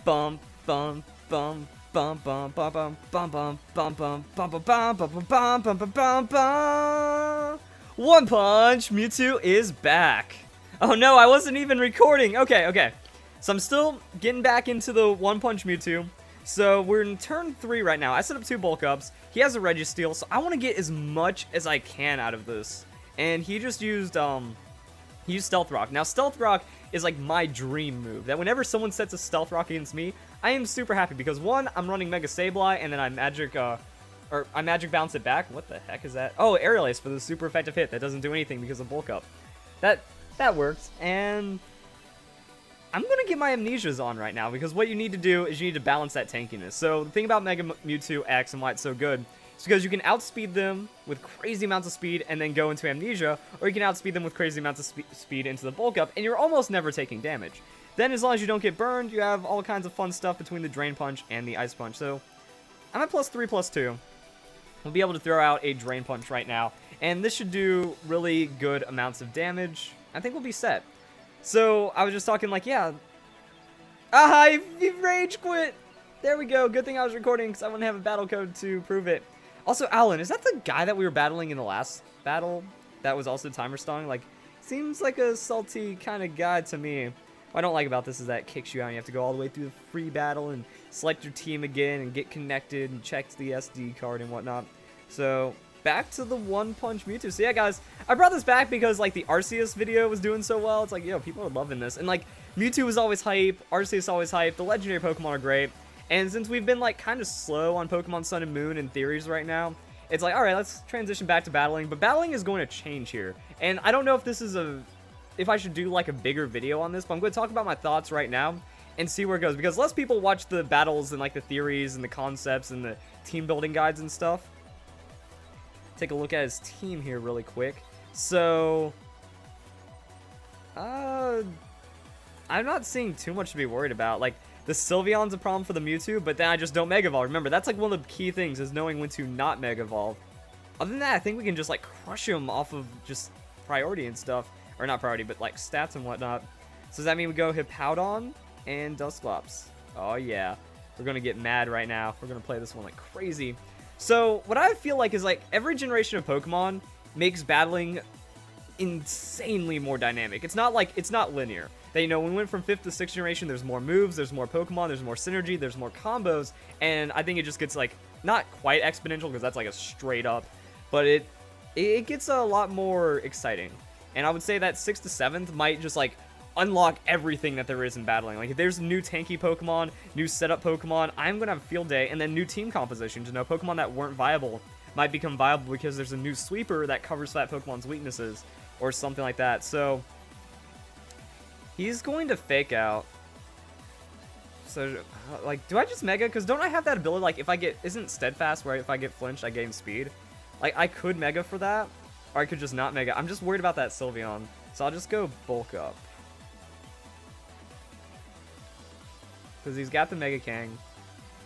bum bum bum bum bum bum bum bum bum bum bum bum bum bum bum bum bum bum bum bum. One Punch Mewtwo is back. Oh no, I wasn't even recording. Okay. So I'm still getting back into the One Punch Mewtwo. So we're in turn 3 right now. I set up 2 bulk ups. He has a Registeel, so I want to get as much as I can out of this. And he just used Stealth Rock. Now Stealth Rock is like my dream move. That whenever someone sets a Stealth Rock against me, I am super happy because one, I'm running Mega Sableye, and then I Magic Bounce it back. What the heck is that? Oh, Aerial Ace for the super effective hit that doesn't do anything because of bulk up. That works, and I'm gonna get my Amnesias on right now because what you need to do is you need to balance that tankiness. So the thing about Mega Mewtwo X and why it's so good is because you can outspeed them with crazy amounts of speed and then go into Amnesia, or you can outspeed them with crazy amounts of speed into the bulk up, and you're almost never taking damage. Then as long as you don't get burned, you have all kinds of fun stuff between the Drain Punch and the Ice Punch. So I'm at +3/+2. We'll be able to throw out a Drain Punch right now, and this should do really good amounts of damage. I think we'll be set. So I was just talking like, yeah. He rage quit. There we go. Good thing I was recording because I wouldn't have a battle code to prove it. Also, Alan, is that the guy that we were battling in the last battle that was also timer stung? Like, seems like a salty kind of guy to me. What I don't like about this is that it kicks you out and you have to go all the way through the free battle and select your team again and get connected and check the SD card and whatnot. So back to the One Punch Mewtwo. So yeah, guys, I brought this back because like the Arceus video was doing so well. It's like, yo, people are loving this. And like Mewtwo was always hype, Arceus always hype, the legendary Pokemon are great. And since we've been like kind of slow on Pokemon Sun and Moon and theories right now, it's like, all right, let's transition back to battling. But battling is going to change here. And I don't know if this is if I should do like a bigger video on this, but I'm going to talk about my thoughts right now and see where it goes. Because less people watch the battles and like the theories and the concepts and the team building guides and stuff. Take a look at his team here really quick. So, I'm not seeing too much to be worried about. Like, the Sylveon's a problem for the Mewtwo, but then I just don't Mega Evolve. Remember, that's like one of the key things is knowing when to not Mega Evolve. Other than that, I think we can just like crush him off of just priority and stuff. Or not priority, but like stats and whatnot. So does that mean we go Hippowdon and Dusclops? Oh yeah. We're going to get mad right now. We're going to play this one like crazy. So what I feel like is like every generation of Pokemon makes battling insanely more dynamic. It's not linear. That, you know, when we went from 5th to 6th generation, there's more moves, there's more Pokemon, there's more synergy, there's more combos, and I think it just gets like not quite exponential because that's like a straight up, but it gets a lot more exciting. And I would say that 6th to 7th might just like unlock everything that there is in battling. Like if there's new tanky Pokemon, new setup Pokemon, I'm gonna have a field day, and then new team compositions. You know, Pokemon that weren't viable might become viable because there's a new sweeper that covers that Pokemon's weaknesses or something like that. So he's going to Fake Out. So like, do I just Mega? Because don't I have that ability? Like if I get, isn't Steadfast where if I get flinched I gain speed? Like I could Mega for that, or I could just not Mega. I'm just worried about that Sylveon, so I'll just go Bulk Up. Because he's got the Mega Kang,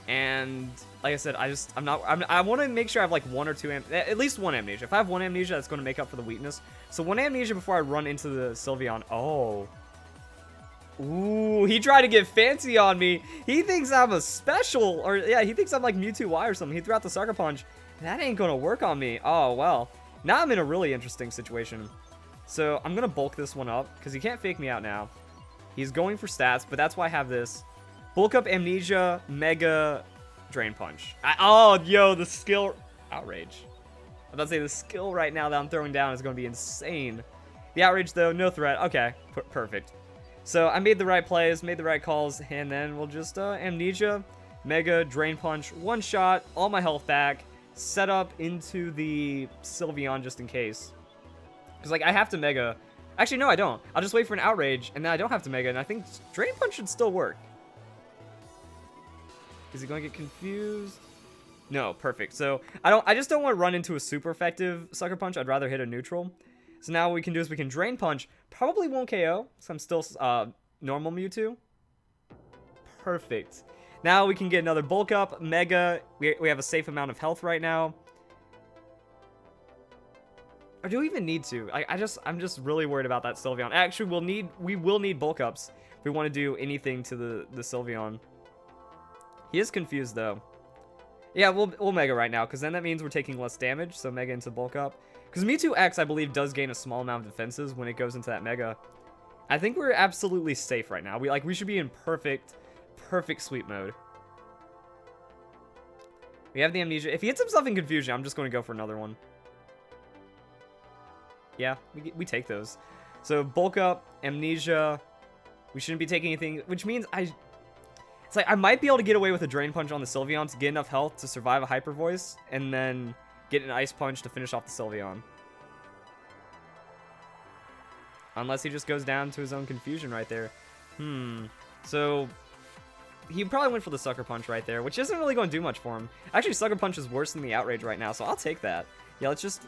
and like I said, I want to make sure I have like 1 or 2, at least 1 Amnesia. If I have 1 Amnesia, that's going to make up for the weakness. So 1 Amnesia before I run into the Sylveon. Oh. Ooh, he tried to get fancy on me. He thinks I'm a special, or yeah, he thinks I'm like Mewtwo Y or something. He threw out the Sucker Punch. That ain't going to work on me. Oh, well. Now I'm in a really interesting situation. So I'm going to bulk this one up, because he can't fake me out now. He's going for stats, but that's why I have this. Bulk up Amnesia, Mega, Drain Punch. Oh, yo, the skill... Outrage. I'm about to say the skill right now that I'm throwing down is going to be insane. The Outrage, though, no threat. Okay, perfect. So I made the right plays, made the right calls, and then we'll just Amnesia, Mega, Drain Punch, one shot, all my health back, set up into the Sylveon just in case. Because, like, I have to Mega. Actually, no, I don't. I'll just wait for an Outrage, and then I don't have to Mega, and I think Drain Punch should still work. Is he going to get confused? No, perfect. So I just don't want to run into a super effective Sucker Punch. I'd rather hit a neutral. So now what we can do is we can Drain Punch. Probably won't KO, so I'm still normal Mewtwo. Perfect. Now we can get another Bulk Up, Mega. We have a safe amount of health right now. Or do we even need to? I'm just really worried about that Sylveon. Actually, we will need Bulk Ups if we want to do anything to the Sylveon. He is confused, though. Yeah, we'll Mega right now, because then that means we're taking less damage, so Mega into Bulk Up. Because Mewtwo X, I believe, does gain a small amount of defenses when it goes into that Mega. I think we're absolutely safe right now. We should be in perfect sweep mode. We have the Amnesia. If he hits himself in Confusion, I'm just going to go for another one. Yeah, we take those. So, Bulk Up, Amnesia. We shouldn't be taking anything, which means it's like I might be able to get away with a Drain Punch on the Sylveon to get enough health to survive a Hyper Voice, and then get an Ice Punch to finish off the Sylveon. Unless he just goes down to his own Confusion right there. So, he probably went for the Sucker Punch right there, which isn't really going to do much for him. Actually, Sucker Punch is worse than the Outrage right now, so I'll take that. Yeah, let's just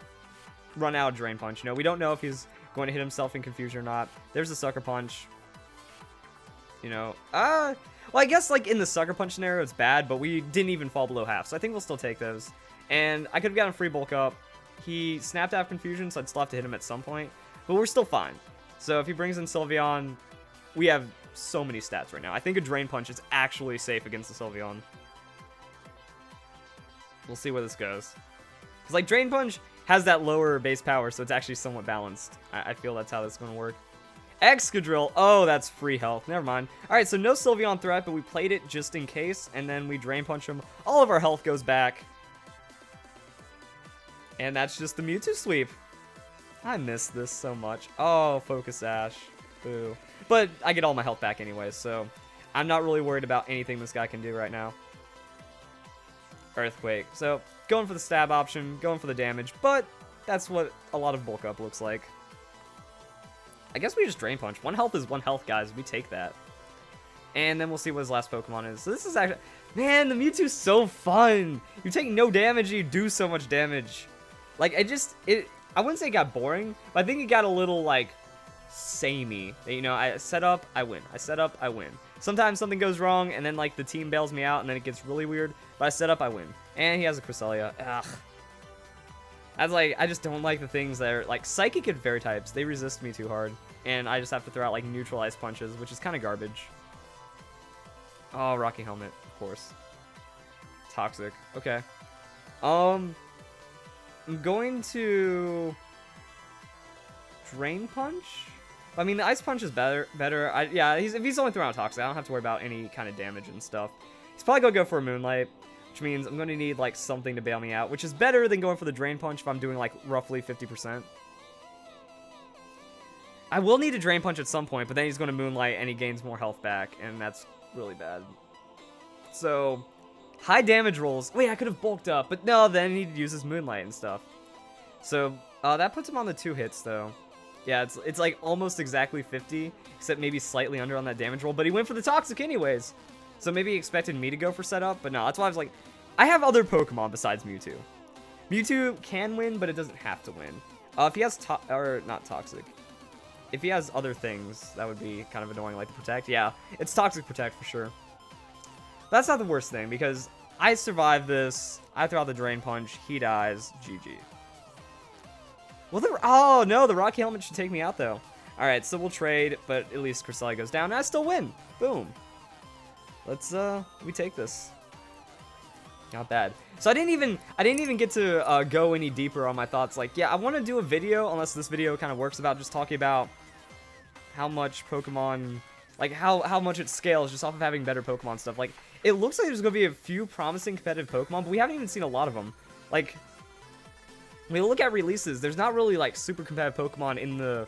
run out Drain Punch. You know, we don't know if he's going to hit himself in Confusion or not. There's the Sucker Punch. You know, well, I guess, like, in the Sucker Punch scenario, it's bad, but we didn't even fall below half, so I think we'll still take those. And I could have gotten free Bulk Up. He snapped out of Confusion, so I'd still have to hit him at some point, but we're still fine. So if he brings in Sylveon, we have so many stats right now. I think a Drain Punch is actually safe against the Sylveon. We'll see where this goes. Because, like, Drain Punch has that lower base power, so it's actually somewhat balanced. I feel that's how that's going to work. Excadrill. Oh, that's free health. Never mind. Alright, so no Sylveon threat, but we played it just in case, and then we Drain Punch him. All of our health goes back. And that's just the Mewtwo sweep. I miss this so much. Oh, Focus Sash. Boo. But I get all my health back anyway, so I'm not really worried about anything this guy can do right now. Earthquake. So, going for the stab option, going for the damage, but that's what a lot of Bulk Up looks like. I guess we just Drain Punch. 1 health is 1 health, guys. We take that. And then we'll see what his last Pokemon is. So this is actually... Man, the Mewtwo's so fun! You take no damage, you do so much damage. Like, I wouldn't say it got boring, but I think it got a little, like, samey. You know, I set up, I win. I set up, I win. Sometimes something goes wrong, and then, like, the team bails me out, and then it gets really weird. But I set up, I win. And he has a Cresselia. Ugh. That's like, I just don't like the things that are, like, Psychic and Fairy types. They resist me too hard. And I just have to throw out, like, neutralized punches, which is kind of garbage. Oh, Rocky Helmet, of course. Toxic. Okay. I'm going to Drain Punch. I mean, the Ice Punch is better. Yeah, if he's only throwing out Toxic, I don't have to worry about any kind of damage and stuff. He's probably gonna go for a Moonlight, which means I'm gonna need, like, something to bail me out, which is better than going for the Drain Punch if I'm doing, like, roughly 50%. I will need a Drain Punch at some point, but then he's gonna Moonlight and he gains more health back, and that's really bad. So, high damage rolls. Wait, I could have bulked up, but no, then he'd use his Moonlight and stuff. So, that puts him on the 2 hits, though. Yeah, it's like almost exactly 50, except maybe slightly under on that damage roll, but he went for the Toxic anyways. So maybe he expected me to go for setup, but no, that's why I was like, I have other Pokemon besides Mewtwo. Mewtwo can win, but it doesn't have to win. If he has, not Toxic. If he has other things, that would be kind of annoying, like the Protect. Yeah, it's Toxic Protect for sure. That's not the worst thing, because I survive this, I throw out the Drain Punch, he dies, GG. Well, oh no, the Rocky Helmet should take me out though. Alright, so we'll trade, but at least Cresselia goes down, and I still win. Boom. Let's, we take this. Not bad. So I didn't even get to go any deeper on my thoughts. Like, yeah, I want to do a video, unless this video kind of works, about just talking about how much Pokemon, like how much it scales just off of having better Pokemon stuff. Like, it looks like there's going to be a few promising competitive Pokemon, but we haven't even seen a lot of them. Like, when we look at releases, there's not really, like, super competitive Pokemon in the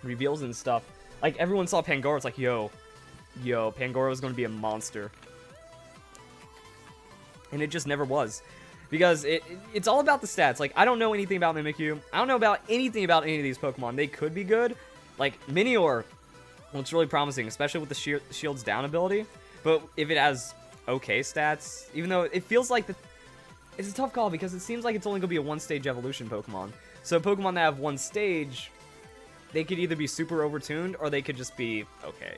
reveals and stuff. Like, everyone saw Pangoro, it's like, yo, Pangoro is going to be a monster. And it just never was. Because it's all about the stats. Like, I don't know anything about Mimikyu. I don't know about anything about any of these Pokemon. They could be good. Like, Minior looks really promising, especially with the Shield's Down ability. But if it has okay stats, even though it feels like it's a tough call because it seems like it's only going to be a one-stage evolution Pokemon. So Pokemon that have one stage, they could either be super overtuned or they could just be okay.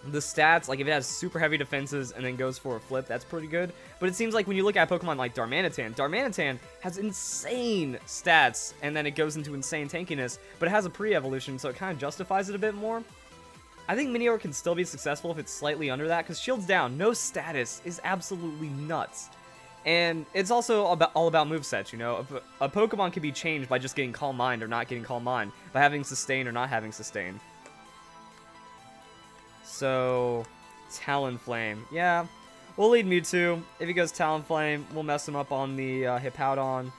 The stats, like if it has super heavy defenses and then goes for a flip, that's pretty good. But it seems like when you look at Pokemon like Darmanitan has insane stats and then it goes into insane tankiness, but it has a pre-evolution, so it kind of justifies it a bit more. I think Minior can still be successful if it's slightly under that, because Shield's down, no status is absolutely nuts. And it's also all about movesets, you know? A Pokemon can be changed by just getting Calm Mind or not getting Calm Mind, by having Sustain or not having Sustain. So, Talonflame. Yeah, we'll lead Mewtwo. If he goes Talonflame, we'll mess him up on the Hippowdon.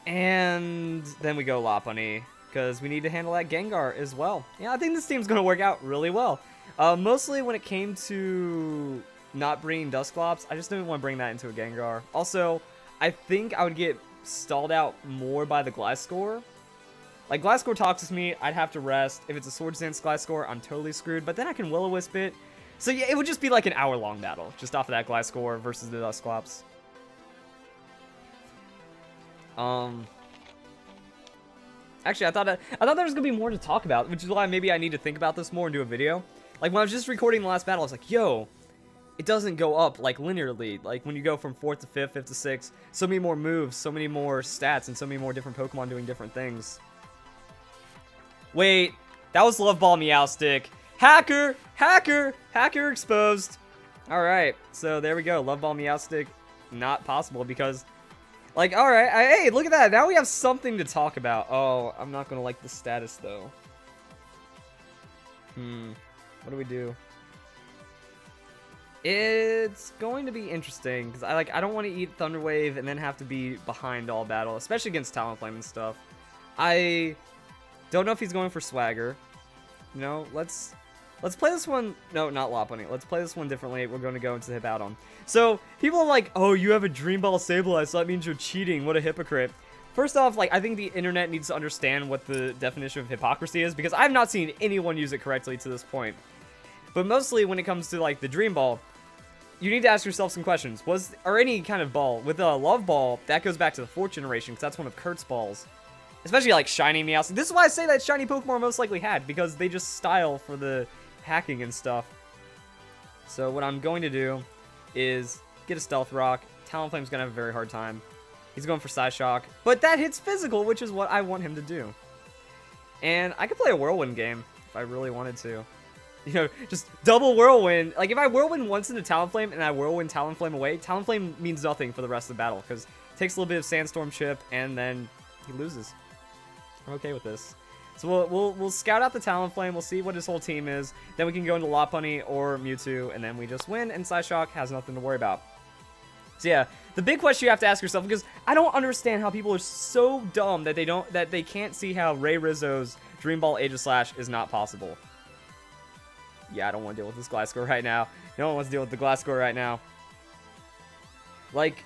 And then we go Lopunny, because we need to handle that Gengar as well. Yeah, I think this team's going to work out really well. Mostly when it came to not bringing Dusclops, I just didn't want to bring that into a Gengar. Also, I think I would get stalled out more by the Gliscor. Like, Gliscor toxes me, I'd have to rest. If it's a Swords Dance Gliscor, I'm totally screwed. But then I can Will-O-Wisp it. So yeah, it would just be like an hour-long battle, just off of that Gliscor versus the Dusclops. Actually, I thought there was gonna be more to talk about, which is why maybe I need to think about this more and do a video. Like, when I was just recording the last battle, I was like, yo, it doesn't go up, like, linearly. Like, when you go from 4th to 5th, 5th to 6th, so many more moves, so many more stats, and so many more different Pokemon doing different things. Wait, that was Love Ball Meowstic. Hacker! Hacker! Hacker exposed. Alright, so there we go. Love Ball Meowstic, not possible because... Like, alright, hey, look at that. Now we have something to talk about. Oh, I'm not gonna like the status, though. What do we do? It's going to be interesting, because I don't want to eat Thunder Wave and then have to be behind all battle, especially against Talonflame and stuff. I don't know if he's going for Swagger. You know, let's play this one. No, not Lopunny. Let's play this one differently. We're going to go into the Hippowdon. So, people are like, oh, you have a Dream Ball Sableye, so that means you're cheating. What a hypocrite. First off, like, I think the internet needs to understand what the definition of hypocrisy is, because I've not seen anyone use it correctly to this point. But mostly when it comes to, like, the Dream Ball, you need to ask yourself some questions. Or any kind of ball. With a Love Ball, that goes back to the 4th generation, because that's one of Kurt's balls. Especially, like, Shiny Meowstic. This is why I say that Shiny Pokemon most likely had, because they just style for the hacking and stuff. So what I'm going to do is get a Stealth Rock. Talonflame's going to have a very hard time. He's going for Psyshock. But that hits physical, which is what I want him to do. And I could play a Whirlwind game if I really wanted to. You know, just double Whirlwind. Like, if I Whirlwind once into Talonflame and I Whirlwind Talonflame away, Talonflame means nothing for the rest of the battle, because it takes a little bit of Sandstorm chip, and then he loses. I'm okay with this. So we'll scout out the Talonflame, we'll see what his whole team is, then we can go into Lopunny or Mewtwo, and then we just win, and Psyshock has nothing to worry about. So yeah, the big question you have to ask yourself, because I don't understand how people are so dumb that they can't see how Ray Rizzo's Dream Ball Aegislash is not possible. Yeah, I don't want to deal with this Gliscor right now. No one wants to deal with the Gliscor right now. Like,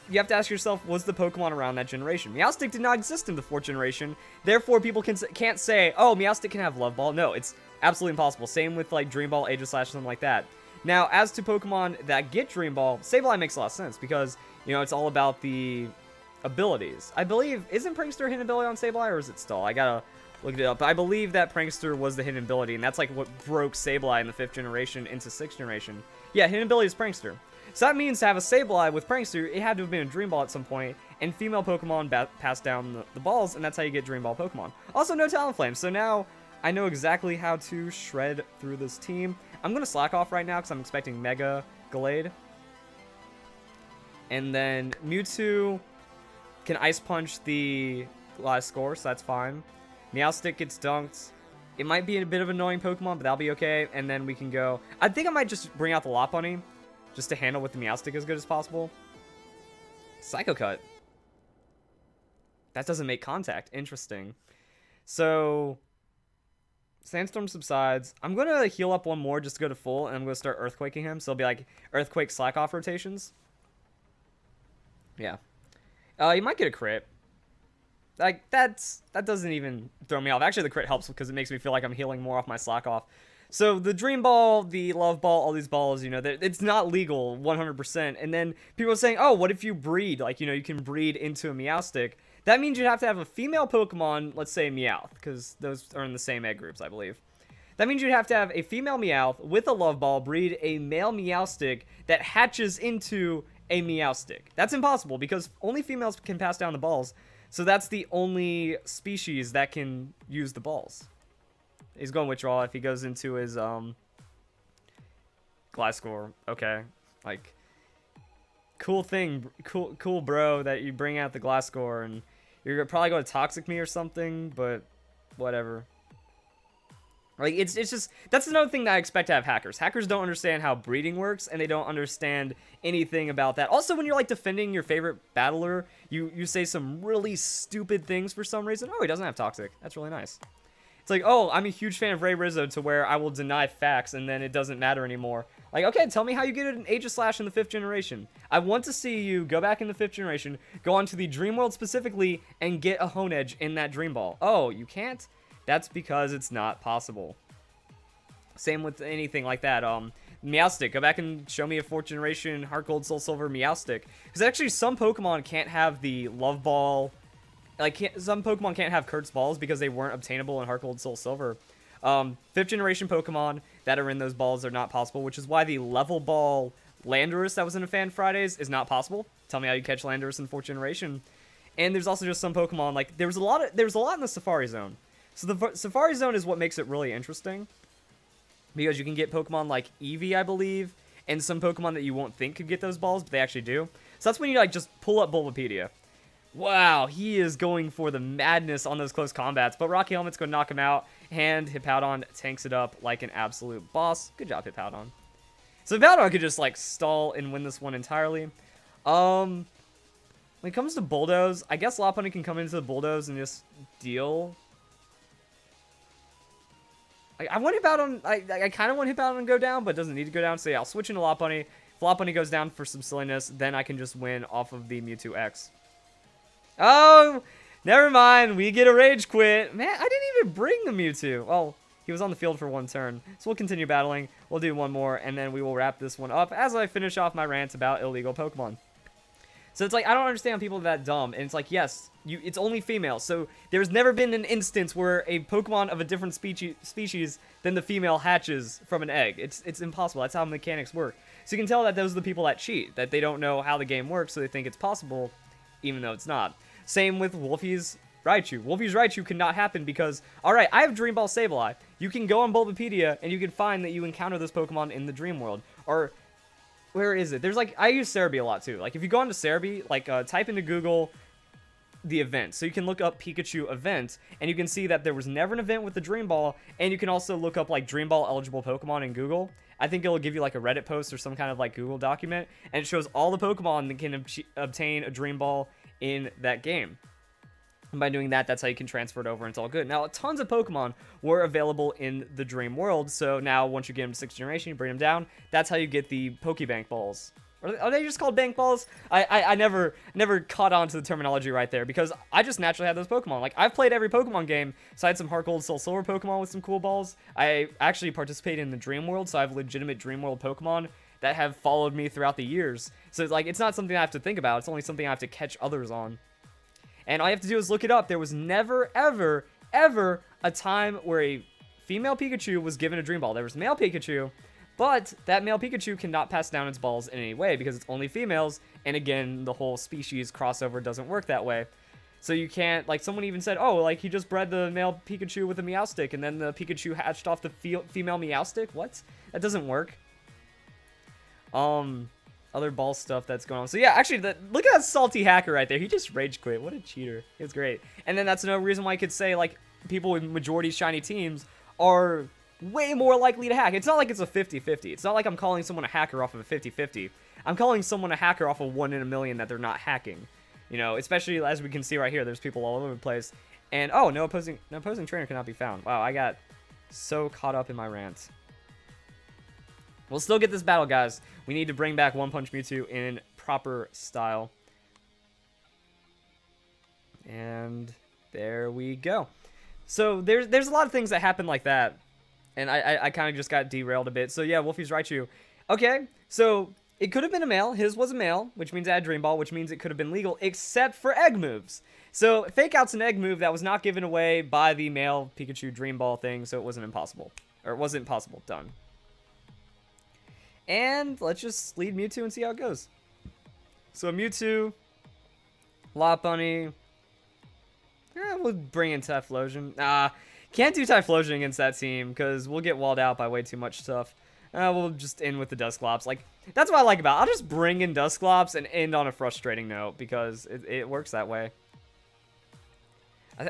you have to ask yourself, was the Pokemon around that generation? Meowstic did not exist in the 4th generation, therefore people can't say, oh, Meowstic can have Love Ball. No, it's absolutely impossible. Same with, like, Dream Ball, Aegislash, something like that. Now, as to Pokemon that get Dream Ball, Sableye makes a lot of sense, because, you know, it's all about the abilities. I believe, isn't Prankster a hidden ability on Sableye, or is it Stall? I gotta look it up. But I believe that Prankster was the hidden ability, and that's, like, what broke Sableye in the 5th generation into 6th generation. Yeah, hidden ability is Prankster. So that means to have a Sableye with Prankster, it had to have been a Dream Ball at some point, and female Pokemon pass down the balls, and that's how you get Dream Ball Pokemon. Also, no Talonflame, so now I know exactly how to shred through this team. I'm going to slack off right now, because I'm expecting Mega Gallade. And then Mewtwo can Ice Punch the Gliscor, so that's fine. Meowstic gets dunked. It might be a bit of an annoying Pokemon, but that'll be okay, and then we can go... I think I might just bring out the Lopunny, just to handle with the Meowstic as good as possible. Psycho Cut. That doesn't make contact. Interesting. So, Sandstorm subsides. I'm going to heal up one more just to go to full, and I'm going to start Earthquaking him. So it'll be like Earthquake Slack Off rotations. Yeah. You might get a crit. Like, that doesn't even throw me off. Actually, the crit helps because it makes me feel like I'm healing more off my Slack Off. So the Dream Ball, the Love Ball, all these balls, you know, it's not legal 100%. And then people are saying, oh, what if you breed? Like, you know, you can breed into a Meowstic. That means you'd have to have a female Pokemon, let's say Meowth, because those are in the same egg groups, I believe. That means you'd have to have a female Meowth with a Love Ball breed a male Meowstic that hatches into a Meowstic. That's impossible because only females can pass down the balls. So that's the only species that can use the balls. He's going withdrawal if he goes into his Gliscor. Okay, like cool thing, cool bro that you bring out the Gliscor, and you're probably going to Toxic me or something, but whatever. Like, it's just, that's another thing that I expect to have hackers. Hackers don't understand how breeding works, and they don't understand anything about that. Also, when you're, like, defending your favorite battler, you say some really stupid things for some reason. Oh, he doesn't have Toxic. That's really nice. It's like, oh, I'm a huge fan of Ray Rizzo to where I will deny facts, and then it doesn't matter anymore. Like, okay, tell me how you get an Aegislash in the 5th generation. I want to see you go back in the 5th generation, go onto the Dream World specifically, and get a Honedge in that Dream Ball. Oh, you can't? That's because it's not possible. Same with anything like that. Meowstic, go back and show me a 4th generation Heart Gold Soul Silver Meowstic. Because actually some Pokemon can't have the Love Ball. Like, some Pokemon can't have Kurt's Balls because they weren't obtainable in Heart Gold Soul Silver. 5th generation Pokemon that are in those balls are not possible, which is why the Level Ball Landorus that was in a Fan Fridays is not possible. Tell me how you catch Landorus in 4th generation. And there's also just some Pokemon, like, there's a lot in the Safari Zone. So the Safari Zone is what makes it really interesting, because you can get Pokemon like Eevee, I believe, and some Pokemon that you won't think could get those balls, but they actually do. So that's when you, like, just pull up Bulbapedia. Wow, he is going for the madness on those close combats, but Rocky Helmet's going to knock him out, and Hippowdon tanks it up like an absolute boss. Good job, Hippowdon. So Hippowdon could just, like, stall and win this one entirely. When it comes to Bulldoze, I guess Lopunny can come into the Bulldoze and just deal. I want Hippowdon, I kind of want Hippowdon to go down, but it doesn't need to go down, so yeah, I'll switch into Lopunny. If Lopunny goes down for some silliness, then I can just win off of the Mewtwo X. Oh, never mind, we get a Rage Quit. Man, I didn't even bring the Mewtwo. Oh, he was on the field for one turn. So we'll continue battling, we'll do one more, and then we will wrap this one up as I finish off my rant about illegal Pokemon. So it's like, I don't understand people that dumb, and it's like, yes, it's only female, so there's never been an instance where a Pokemon of a different species than the female hatches from an egg. It's impossible. That's how mechanics work. So you can tell that those are the people that cheat, that they don't know how the game works, so they think it's possible, even though it's not. Same with Wolfie's Raichu. Wolfie's Raichu cannot happen because, alright, I have Dream Ball Sableye. You can go on Bulbapedia, and you can find that you encounter this Pokemon in the Dream World, or where is it? There's, like, I use Cerebi a lot too. Like, if you go onto Cerebi, like, type into Google the event. So you can look up Pikachu event, and you can see that there was never an event with the Dream Ball, and you can also look up, like, Dream Ball eligible Pokemon in Google. I think it'll give you, like, a Reddit post or some kind of, like, Google document, and it shows all the Pokemon that can obtain a Dream Ball in that game. And by doing that, that's how you can transfer it over, and it's all good. Now, tons of Pokemon were available in the Dream World, so now once you get them to 6th generation, you bring them down. That's how you get the Pokebank Balls. Are they just called Bank Balls? I never caught on to the terminology right there, because I just naturally had those Pokemon. Like, I've played every Pokemon game, so I had some Heart Gold, Soul Silver Pokemon with some cool balls. I actually participated in the Dream World, so I have legitimate Dream World Pokemon that have followed me throughout the years. So it's like, it's not something I have to think about, it's only something I have to catch others on. And all you have to do is look it up. There was never, ever, ever a time where a female Pikachu was given a Dream Ball. There was male Pikachu, but that male Pikachu cannot pass down its balls in any way because it's only females. And again, the whole species crossover doesn't work that way. So you can't, like, someone even said, oh, like, he just bred the male Pikachu with a Meowstic, and then the Pikachu hatched off the female Meowstic? What? That doesn't work. Other ball stuff that's going on. So yeah, actually, look at that salty hacker right there. He just rage quit. What a cheater. It's great. And then that's another reason why I could say, like, people with majority shiny teams are way more likely to hack. It's not like it's a 50-50. It's not like I'm calling someone a hacker off of a 50-50. I'm calling someone a hacker off of 1 in a million that they're not hacking. You know, especially as we can see right here, there's people all over the place. And, oh, no opposing trainer cannot be found. Wow, I got so caught up in my rant. We'll still get this battle, guys. We need to bring back One Punch Mewtwo in proper style. And there we go. So there's a lot of things that happen like that. And I kind of just got derailed a bit. So yeah, Wolfie's Raichu. Okay, so it could have been a male. His was a male, which means I had Dream Ball, which means it could have been legal, except for egg moves. So Fake Out's an egg move that was not given away by the male Pikachu Dream Ball thing, so it wasn't impossible. Or it wasn't possible. Done. And let's just lead Mewtwo and see how it goes. So Mewtwo, Lopunny. Yeah, we'll bring in Typhlosion. Can't do Typhlosion against that team because we'll get walled out by way too much stuff. We'll just end with the Dusclops. Like, that's what I like about it. I'll just bring in Dusclops and end on a frustrating note because it works that way.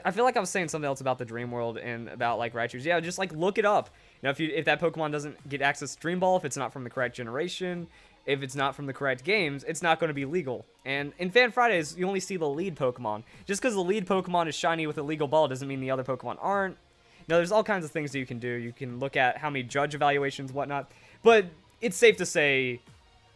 I feel like I was saying something else about the Dream World and about, like, Raichus. Yeah, just, like, look it up. You know, if that Pokemon doesn't get access to Dream Ball, if it's not from the correct generation, if it's not from the correct games, it's not going to be legal. And in Fan Fridays, you only see the lead Pokemon. Just because the lead Pokemon is shiny with a legal ball doesn't mean the other Pokemon aren't. You know, there's all kinds of things that you can do. You can look at how many judge evaluations, whatnot. But it's safe to say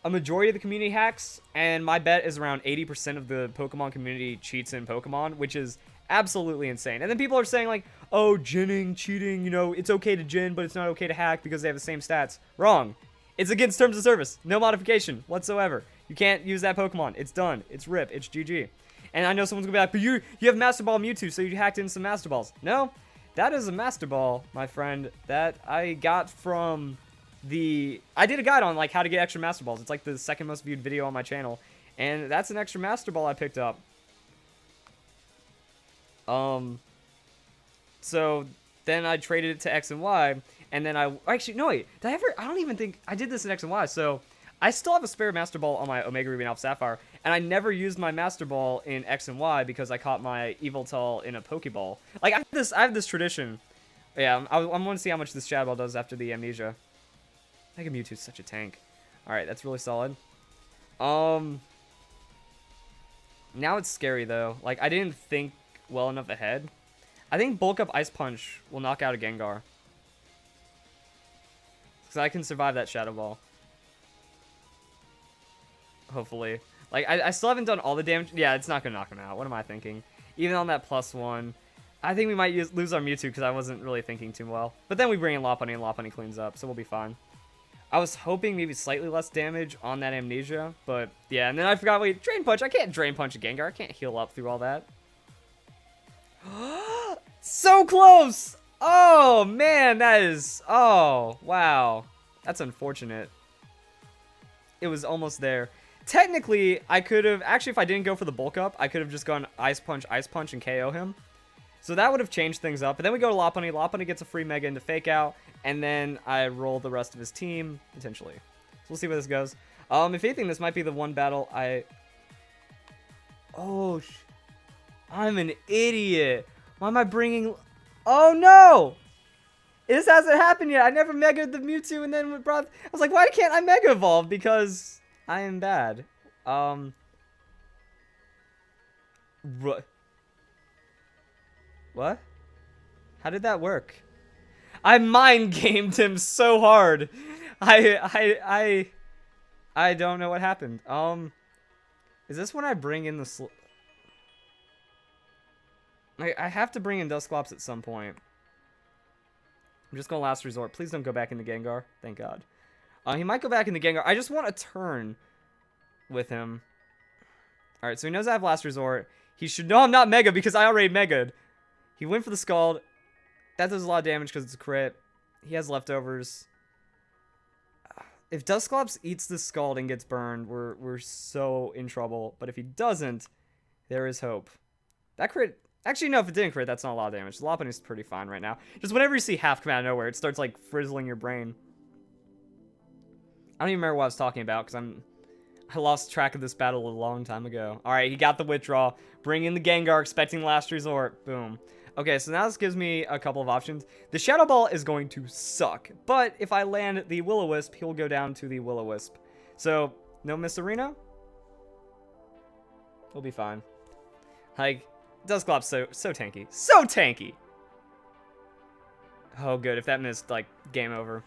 a majority of the community hacks, and my bet is around 80% of the Pokemon community cheats in Pokemon, which is absolutely insane. And then people are saying, like, oh, ginning, cheating, you know, it's okay to gin, but it's not okay to hack because they have the same stats. Wrong. It's against terms of service. No modification whatsoever. You can't use that Pokemon. It's done. It's RIP. It's GG. And I know someone's going to be like, but you have Master Ball Mewtwo, so you hacked in some Master Balls. No, that is a Master Ball, my friend, that I got from the... I did a guide on, like, how to get extra Master Balls. It's, like, the second most viewed video on my channel. And that's an extra Master Ball I picked up. So then I traded it to X and Y, and then actually, no, wait, I don't even think, I did this in X and Y, so I still have a spare Master Ball on my Omega Ruby and Alpha Sapphire, and I never used my Master Ball in X and Y because I caught my Yveltal in a Pokeball. Like, I have this tradition. Yeah, I want to see how much this Shadow Ball does after the Amnesia. Mega Mewtwo's such a tank. Alright, that's really solid. Now it's scary, though. Like, I didn't think well enough ahead. I think Bulk Up Ice Punch will knock out a Gengar. Because I can survive that Shadow Ball. Hopefully. Like, I still haven't done all the damage. Yeah, it's not going to knock him out. What am I thinking? Even on that +1. I think we might lose our Mewtwo because I wasn't really thinking too well. But then we bring in Lopunny and Lopunny cleans up, so we'll be fine. I was hoping maybe slightly less damage on that Amnesia. But, yeah. And then I forgot, wait, Drain Punch. I can't Drain Punch a Gengar. I can't heal up through all that. So close! Oh, man, that is... Oh, wow. That's unfortunate. It was almost there. Technically, I could have... Actually, if I didn't go for the Bulk Up, I could have just gone Ice Punch, and KO him. So that would have changed things up. But then we go to Lopunny. Lopunny gets a free Mega into Fake Out. And then I roll the rest of his team, potentially. So we'll see where this goes. If anything, this might be the one battle I... Oh, I'm an idiot. Why am I bringing... Oh, no! This hasn't happened yet. I never Mega'd the Mewtwo and then brought... I was like, why can't I Mega Evolve? Because I am bad. What? How did that work? I mind gamed him so hard. I don't know what happened. Is this when I bring in the... I have to bring in Dusclops at some point. I'm just going to Last Resort. Please don't go back into Gengar. Thank God. He might go back into Gengar. I just want a turn with him. Alright, so he knows I have Last Resort. He should know I'm not Mega because I already Mega'd. He went for the Scald. That does a lot of damage because it's a crit. He has leftovers. If Dusclops eats the Scald and gets burned, we're so in trouble. But if he doesn't, there is hope. That crit... Actually, no, if it didn't crit, that's not a lot of damage. Lopunny's pretty fine right now. Just whenever you see half come out of nowhere, it starts, like, frizzling your brain. I don't even remember what I was talking about, because I lost track of this battle a long time ago. Alright, he got the withdraw. Bring in the Gengar, expecting Last Resort. Boom. Okay, so now this gives me a couple of options. The Shadow Ball is going to suck, but if I land the Will-O-Wisp, he'll go down to the Will-O-Wisp. So, no Miss Arena? We'll be fine. Like... Dusclops so tanky. So tanky! Oh, good. If that missed, like, game over.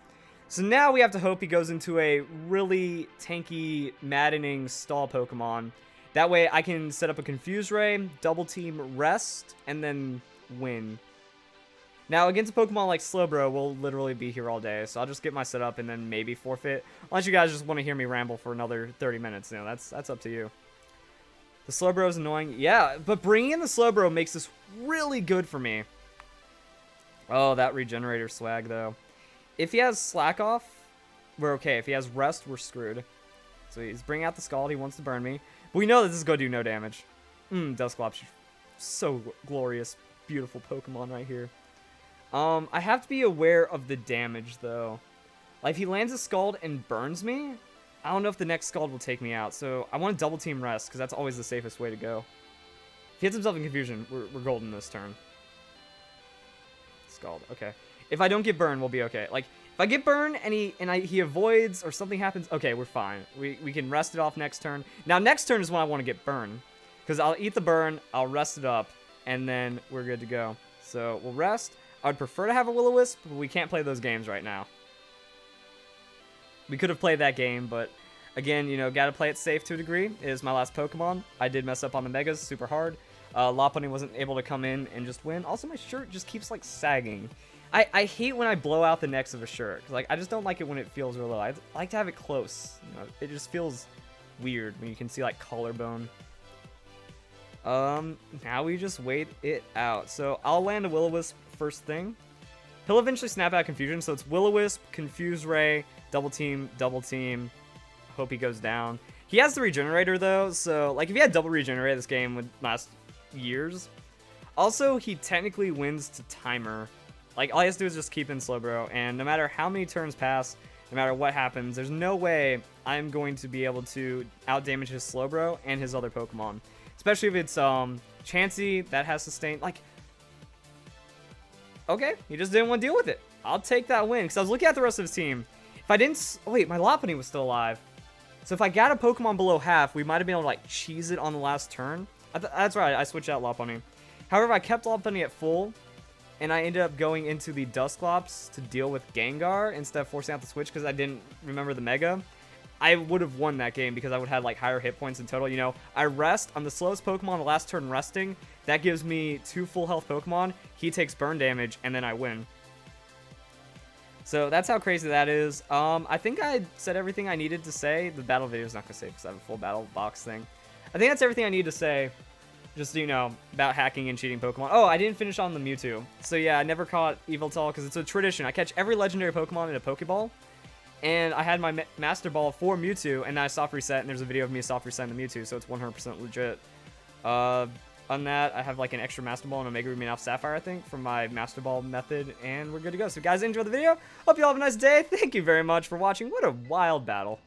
So now we have to hope he goes into a really tanky, maddening stall Pokemon. That way I can set up a Confuse Ray, double team Rest, and then win. Now, against a Pokemon like Slowbro, we'll literally be here all day. So I'll just get my setup and then maybe forfeit. Unless you guys just want to hear me ramble for another 30 minutes. You know, that's up to you. The Slowbro is annoying. Yeah, but bringing in the Slowbro makes this really good for me. Oh, that Regenerator swag, though. If he has Slack Off, we're okay. If he has Rest, we're screwed. So he's bringing out the Scald. He wants to burn me. But we know that this is going to do no damage. Dusclops. So glorious, beautiful Pokemon right here. I have to be aware of the damage, though. Like, if he lands a Scald and burns me, I don't know if the next Scald will take me out. So I want to double team Rest, because that's always the safest way to go. If he hits himself in Confusion, we're golden this turn. Scald, okay. If I don't get burned, we'll be okay. Like, if I get burned and he avoids or something happens, okay, we're fine. We can rest it off next turn. Now, next turn is when I want to get burned. Because I'll eat the burn, I'll rest it up, and then we're good to go. So we'll rest. I would prefer to have a Will-O-Wisp, but we can't play those games right now. We could have played that game, but again, you know, gotta play it safe to a degree. It is my last Pokemon. I did mess up on the Megas super hard. Lopunny wasn't able to come in and just win. Also, my shirt just keeps, like, sagging. I hate when I blow out the necks of a shirt. Cause, like, I just don't like it when it feels real low. I like to have it close. You know, it just feels weird when you can see, like, collarbone. Now we just wait it out. So I'll land a Will-O-Wisp first thing. He'll eventually snap out Confusion, so it's Will-O-Wisp, Confuse Ray, double team. Hope he goes down. He has the Regenerator, though, so, like, if he had double Regenerate, this game would last years. Also, he technically wins to Timer. Like, all he has to do is just keep in Slowbro, and no matter how many turns pass, no matter what happens, there's no way I'm going to be able to outdamage his Slowbro and his other Pokemon. Especially if it's, Chansey, that has Sustain. Like, okay, he just didn't want to deal with it. I'll take that win, because I was looking at the rest of his team. If I didn't... Oh, wait, my Lopunny was still alive. So if I got a Pokemon below half, we might have been able to, like, cheese it on the last turn. That's right, I switched out Lopunny. However, I kept Lopunny at full, and I ended up going into the Dusclops to deal with Gengar instead of forcing out the switch because I didn't remember the Mega. I would have won that game because I would have had, like, higher hit points in total. You know, I rest. I'm the slowest Pokemon the last turn resting. That gives me 2 full health Pokemon. He takes burn damage, and then I win. So that's how crazy that is. I think I said everything I needed to say. The battle video is not going to say because I have a full battle box thing. I think that's everything I need to say. Just, you know, about hacking and cheating Pokemon. Oh, I didn't finish on the Mewtwo. So yeah, I never caught Yveltal because it's a tradition. I catch every legendary Pokemon in a Pokeball. And I had my Master Ball for Mewtwo, and then I soft reset, and there's a video of me soft resetting the Mewtwo, so it's 100% legit. On that, I have like an extra Master Ball and Omega Ruby and Alpha Sapphire, I think, from my Master Ball method, and we're good to go. So guys, enjoy the video. Hope you all have a nice day. Thank you very much for watching. What a wild battle.